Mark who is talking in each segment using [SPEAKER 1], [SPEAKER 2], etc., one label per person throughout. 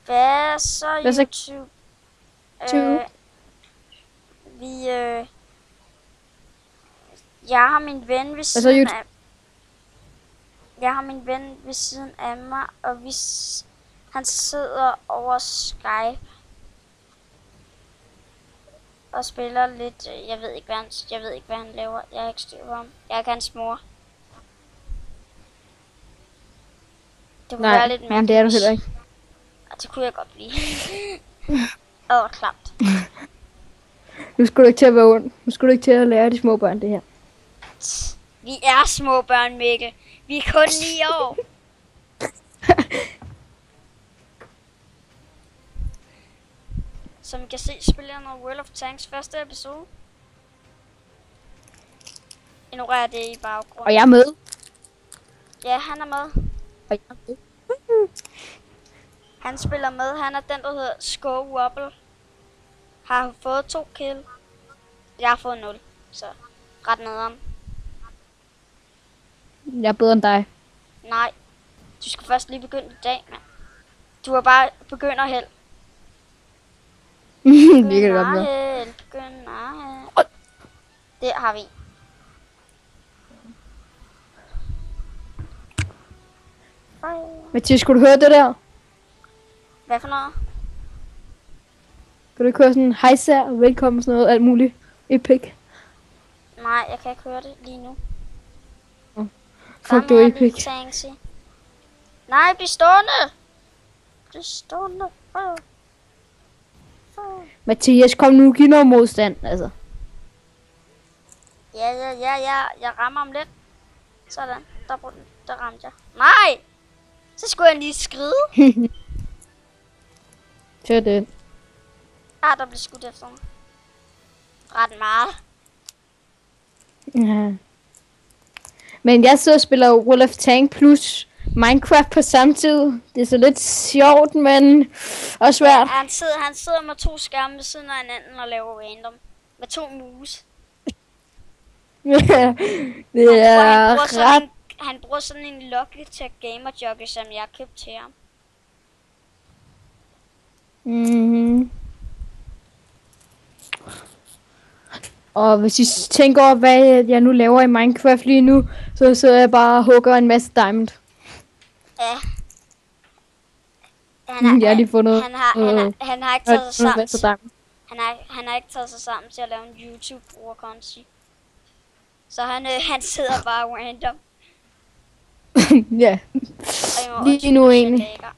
[SPEAKER 1] Hvad så YouTube? Jeg har min ven ved siden af. Jeg har min ven ved siden af mig, og han sidder over Skype og spiller lidt. Jeg ved ikke hvad han laver. Jeg har ikke styr på ham. Jeg er ikke hans mor. Det kunne være lidt mærkeligt.
[SPEAKER 2] Nej, det er du heller ikke.
[SPEAKER 1] Det kunne jeg godt lide. Klamt.
[SPEAKER 2] Nu skulle du ikke til at være ond. Nu skulle du ikke til at lære de små børn det her.
[SPEAKER 1] Vi er små børn, Mikkel. Vi er kun 9 år. Som I kan se, spiller jeg noget World of Tanks første episode. Ignorer det i baggrunden.
[SPEAKER 2] Og jeg er med.
[SPEAKER 1] Ja, han er med.
[SPEAKER 2] Og jeg er med.
[SPEAKER 1] Han spiller med. Han er den, der hedder Sko Wobble. Har fået 2 kill. Jeg har fået 0. Så ret nederen.
[SPEAKER 2] Jeg er bedre end dig.
[SPEAKER 1] Nej. Du skal først lige begynde i dag, mand. Du har bare begynderheld.
[SPEAKER 2] Det kan godt være.
[SPEAKER 1] Begynderheld. Det har vi.
[SPEAKER 2] Mathias, skulle du høre det der?
[SPEAKER 1] Hvad for noget?
[SPEAKER 2] Kan du ikke høre sådan, hej sær, velkommen, sådan noget, alt muligt. Epic.
[SPEAKER 1] Nej, jeg kan ikke høre det lige nu.
[SPEAKER 2] Fuck, det var epic.
[SPEAKER 1] Nej, bliv stående! Bliv stående.
[SPEAKER 2] Mathias, kom nu, giv noget modstand, altså.
[SPEAKER 1] Ja, jeg rammer ham lidt. Sådan, der ramte jeg. Nej! Så skulle jeg lige skride.
[SPEAKER 2] Tør det.
[SPEAKER 1] Der blev skudt efter mig. Ret meget.
[SPEAKER 2] Ja. Men jeg sidder og spiller World of Tanks plus Minecraft på samme tid. Det er så lidt sjovt, men også svært.
[SPEAKER 1] Ja, han sidder med 2 skærme ved siden af hinanden og laver random. Med 2 mus.
[SPEAKER 2] Ja, det er ret...
[SPEAKER 1] Han bruger sådan en Logitech Gamer Jockey, som jeg har købt til ham.
[SPEAKER 2] Og hvis I tænker over, hvad jeg nu laver i Minecraft lige nu, så sidder jeg bare og hugger en masse diamond.
[SPEAKER 1] Ja.
[SPEAKER 2] Jeg har lige fundet...
[SPEAKER 1] Han har ikke taget sig sammen. Han har ikke taget sig sammen til at lave en YouTube-brugerkonto. Så han sidder bare random.
[SPEAKER 2] Ja. Lige nu egentlig.
[SPEAKER 1] Jeg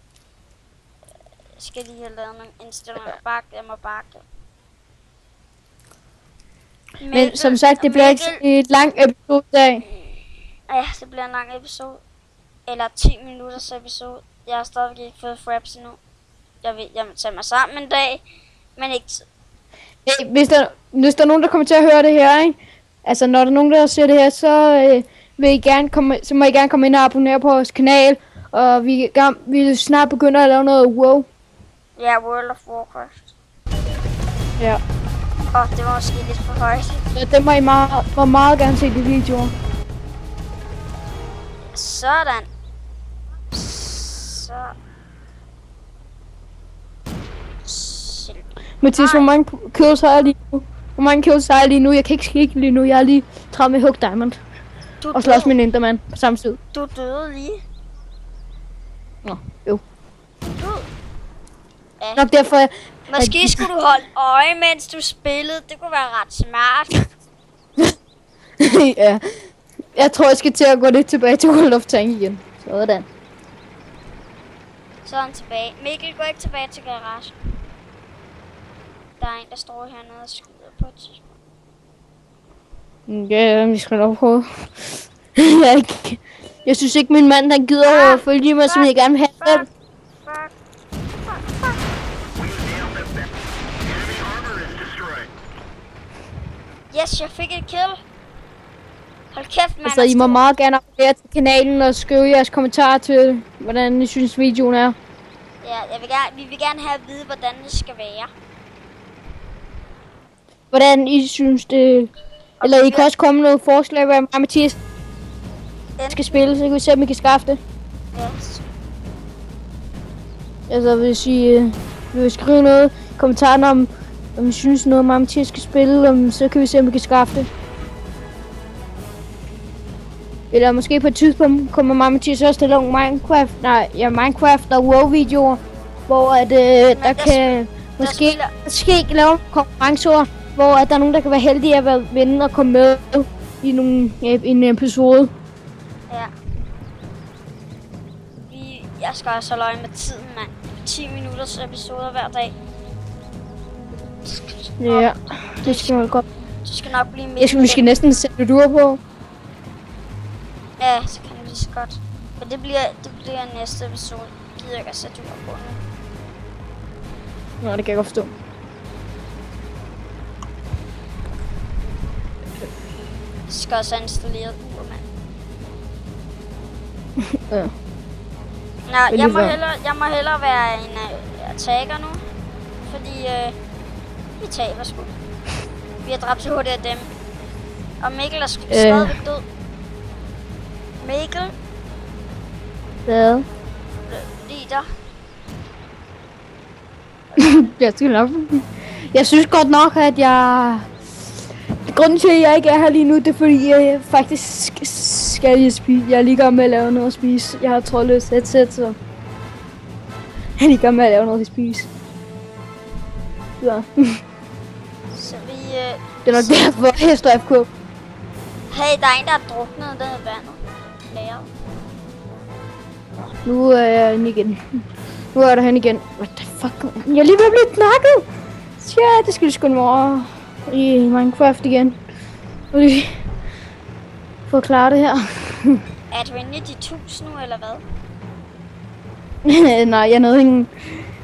[SPEAKER 1] skal lige have lavet nogle indstillinger. Jeg må bakke.
[SPEAKER 2] Men som sagt, det bliver ikke et langt episode i dag.
[SPEAKER 1] Ja, det bliver en lang episode. Eller 10 minutters episode. Jeg har stadig ikke fået fraps endnu. Jeg vil tage mig sammen en dag, men ikke tid.
[SPEAKER 2] Hey, hvis der er nogen, der kommer til at høre det her, ikke? Altså, når der er nogen, der ser det her, så må I gerne komme ind og abonnere på vores kanal. Og vi snart begynder at lave noget WoW.
[SPEAKER 1] Ja, World of Warcraft.
[SPEAKER 2] Ja.
[SPEAKER 1] Det var måske lidt for højt.
[SPEAKER 2] Ja, det må meget gerne se de videoer.
[SPEAKER 1] Sådan. Så.
[SPEAKER 2] Mathias, hvor mange kills har jeg lige nu? Hvor mange kills har jeg lige nu? Jeg kan ikke kigge lige nu. Jeg er lige træt med Hook Diamond. Og slås med en Enderman på samme tid.
[SPEAKER 1] Du døde lige.
[SPEAKER 2] Nå, jo.
[SPEAKER 1] Ja.
[SPEAKER 2] Nok derfor...
[SPEAKER 1] Måske skulle du holde øje, mens du spillede. Det kunne være ret smart.
[SPEAKER 2] Ja. Jeg tror, jeg skal til at gå lidt tilbage til World of Tanks igen. Sådan.
[SPEAKER 1] Sådan tilbage. Mikkel, gå ikke tilbage til garagen. Der er en, der står hernede og skyder på et tidspunkt.
[SPEAKER 2] Ja, vi skal nok prøve. Jeg synes ikke, min mand han gider at følge mig, som jeg gerne vil have det.
[SPEAKER 1] Yes, jeg fik et kill. Hold kæft, mand.
[SPEAKER 2] Altså, I må meget gerne abonnere til kanalen og skrive jeres kommentarer til, hvordan I synes videoen er.
[SPEAKER 1] Ja, vi vil gerne have at vide, hvordan det skal være.
[SPEAKER 2] Hvordan I synes det... Eller I kan også komme med noget forslag, hvad mig og Mathias skal spille, så kan vi se, om I kan skaffe det.
[SPEAKER 1] Yes.
[SPEAKER 2] Altså, hvis I vil skrive noget i kommentarerne om I synes noget, Mamma Tia skal spille, så kan vi se, om vi kan skaffe det. Eller måske på et tidspunkt kommer Mamma Tia så også til at lave Minecraft og WoW-videoer, hvor at, der kan måske lave konkurrencer, hvor at der er nogen, der kan være heldige at vinde og komme med i en episode.
[SPEAKER 1] Ja. Jeg skal også holde øje med tiden, mand. 10 minutters episoder hver dag.
[SPEAKER 2] Ja, det skal nok godt.
[SPEAKER 1] Du skal nok blive med.
[SPEAKER 2] Vi skal næsten sætte dur på.
[SPEAKER 1] Ja, så kan vi lige så godt. Men det bliver næste episode. Jeg gider ikke at sætte dur på nu.
[SPEAKER 2] Nå, det kan jeg godt forstå.
[SPEAKER 1] Jeg skal også have installeret ur, mand.
[SPEAKER 2] Ja.
[SPEAKER 1] Nå, jeg må hellere være en attacker nu. Fordi vi taber sgu. Vi har dræbt så hurtigt af dem. Og Mikkel er stadigvæk død. Mikkel?
[SPEAKER 2] Hvad?
[SPEAKER 1] Lige der.
[SPEAKER 2] Jeg skal nok. Jeg synes godt nok, at grunden til, at jeg ikke er her lige nu, det er fordi, jeg faktisk skal lige spise. Jeg er lige gang med at lave noget at spise. Jeg har trådløst headset, så jeg er lige gang med at lave noget at spise. Ja.
[SPEAKER 1] Så vi...
[SPEAKER 2] Det er nok derfor, jeg står FK.
[SPEAKER 1] Hey, der er en, der er druknet ned i vandet. Læret.
[SPEAKER 2] Nu er jeg inde igen. Nu er der hen igen. What the fuck? Jeg er lige ved at blive knakket! Ja, det skal vi sgu nu over i Minecraft igen. For at klare det her.
[SPEAKER 1] Er du inde i de 1000 nu, eller hvad?
[SPEAKER 2] Nej, jeg er nede i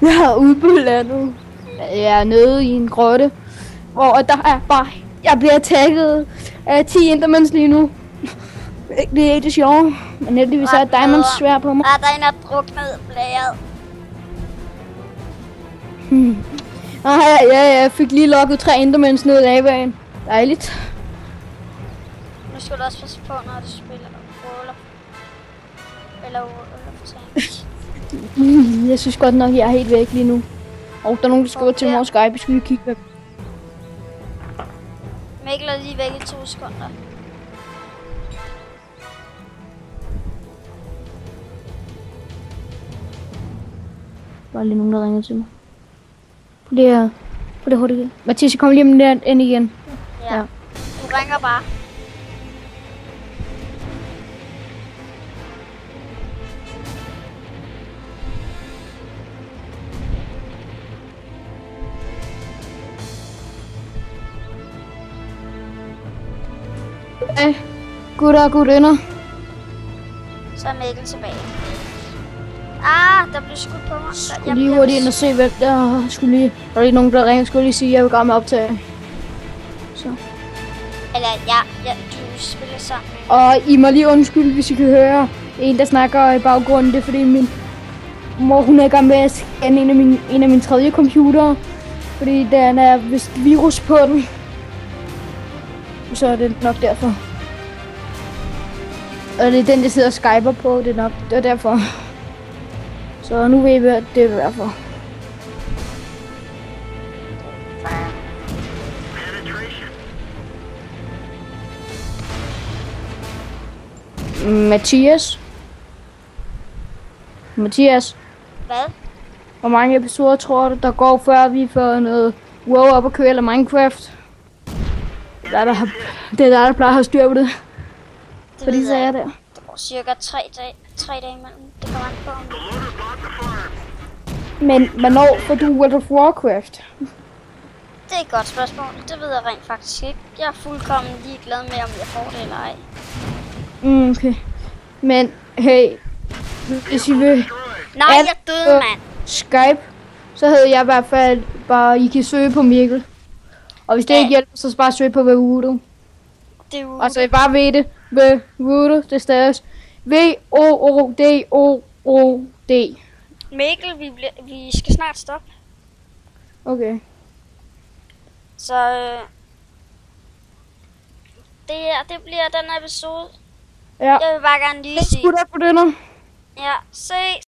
[SPEAKER 2] jeg er ude på landet. Jeg er nede i en grotte, hvor der er bare... Jeg bliver attacket af 10 endermans lige nu. Det er ikke det sjove, men heldigvis er diamonds svær på mig.
[SPEAKER 1] Der er en, der er druknet blæret.
[SPEAKER 2] Jeg fik lige lukket 3 endermans ned i lavaen. Dejligt.
[SPEAKER 1] Nu skal du også passe på, når du spiller roller. Eller roller.
[SPEAKER 2] Jeg synes godt nok, jeg er helt væk lige nu. Og der er nogen, der skriver til mig og Skype, vi skal lige kigge væk.
[SPEAKER 1] Mikkel er lige væk i 2 sekunder.
[SPEAKER 2] Der er lige nogen, der ringer til mig. På det hurtigt. Mathias, jeg kommer lige om den ind igen.
[SPEAKER 1] Ja. Du ringer bare.
[SPEAKER 2] Hey, gutter og gutinder.
[SPEAKER 1] Så er Mikkel tilbage. Der blev skudt på mig.
[SPEAKER 2] Jeg lige hurtigt ind og se, hvem der skulle lige... Der er lige nogen, der ringer. Skulle lige sige, at jeg vil gerne med optage. Så.
[SPEAKER 1] Eller du spiller sammen.
[SPEAKER 2] Og I må lige undskylde, hvis I kan høre en, der snakker i baggrunden. Det er fordi min mor, hun er i gang med at scanne en af mine tredje computere. Fordi den er vist virus på den. Så er det nok derfor. Og det er den, jeg sidder og skyper på. Det er derfor. Så nu ved I, hvad det er derfor. Mathias?
[SPEAKER 1] Hvad?
[SPEAKER 2] Hvor mange episoder tror du, der går, før vi får noget WoW op at køre, eller Minecraft? Det er der plejer at have styr på det. Fordi så er det.
[SPEAKER 1] Det går cirka 3 dage imellem. Det kommer an på.
[SPEAKER 2] Men hvornår får du World of Warcraft?
[SPEAKER 1] Det er et godt spørgsmål. Det ved jeg rent faktisk ikke. Jeg er fuldkommen ligeglad med, om jeg får det eller ej.
[SPEAKER 2] Okay. Men hey, hvis I vil...
[SPEAKER 1] Nej, jeg døde, mand.
[SPEAKER 2] Skype, så havde jeg i hvert fald bare... I kan søge på Mikkel. Og hvis det ikke hjælper, så bare søge på Voodoo.
[SPEAKER 1] Det er
[SPEAKER 2] altså, I bare ved det. Voodoo, det staves V-O-O-D-O-O-D.
[SPEAKER 1] Mikkel, vi skal snart stoppe.
[SPEAKER 2] Okay.
[SPEAKER 1] Så det bliver den episode.
[SPEAKER 2] Ja.
[SPEAKER 1] Jeg vil bare gerne lige sige...
[SPEAKER 2] Ja,
[SPEAKER 1] se.